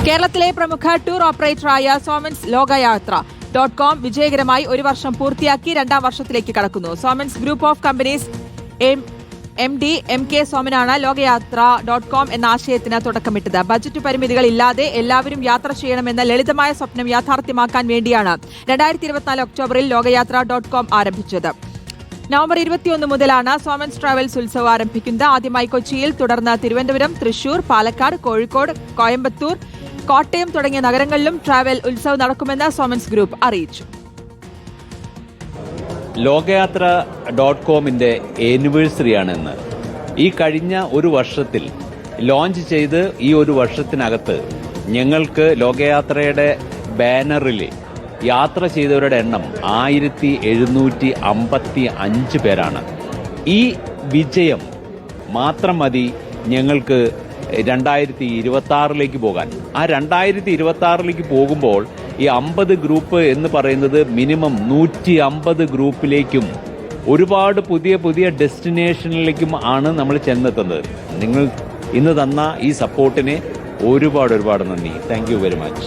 കേരളത്തിലെ പ്രമുഖ tour ഓപ്പറേറ്ററായ Soman's ലോകയാത്ര .com വിജയകരമായി ഒരു വർഷം പൂർത്തിയാക്കി രണ്ടാം വർഷത്തിലേക്ക് കടക്കുന്നു. Soman's group of companies MD MK സോമനാണ് ലോകയാത്ര .com എന്ന ആശയത്തിന് തുടക്കമിട്ടത്. ബജറ്റ് പരിമിതികൾ ഇല്ലാതെ എല്ലാവരും യാത്ര ചെയ്യണമെന്ന ലളിതമായ സ്വപ്നം യാഥാർത്ഥ്യമാക്കാൻ വേണ്ടിയാണ് 2024 ഒക്ടോബറിൽ ലോകയാത്ര .com ആരംഭിച്ചത്. നവംബർ 21 മുതലാണ് സോമൻസ് ട്രാവൽസ് ഉത്സവം ആരംഭിക്കുന്നത്. ആദ്യമായി കൊച്ചിയിൽ, തുടർന്ന് തിരുവനന്തപുരം, തൃശൂർ, പാലക്കാട്, കോഴിക്കോട്, കോയമ്പത്തൂർ, കോട്ടയം തുടങ്ങിയ നഗരങ്ങളിലും ട്രാവൽ ഉത്സവം നടക്കുമെന്ന് സോമൻസ് ഗ്രൂപ്പ് അറിയിച്ചു. ലോകയാത്ര .comന്റെ ആനിവേഴ്സറിയാണെന്ന് ഈ കഴിഞ്ഞ ഒരു വർഷത്തിൽ ലോഞ്ച് ചെയ്ത് ഈ ഒരു വർഷത്തിനകത്ത് ഞങ്ങൾക്ക് ലോകയാത്രയുടെ ബാനറിൽ യാത്ര ചെയ്തവരുടെ എണ്ണം 1755 പേരാണ്. ഈ വിജയം മാത്രം മതി ഞങ്ങൾക്ക് 2026 പോകാൻ. ആ 2026 പോകുമ്പോൾ ഈ 50 ഗ്രൂപ്പ് എന്ന് പറയുന്നത് മിനിമം 150 ഗ്രൂപ്പിലേക്കും ഒരുപാട് പുതിയ പുതിയ ഡെസ്റ്റിനേഷനിലേക്കും ആണ് നമ്മൾ ചെന്നെത്തുന്നത്. നിങ്ങൾ ഇന്ന് തന്ന ഈ സപ്പോർട്ടിന് ഒരുപാട് നന്ദി. Thank you very much.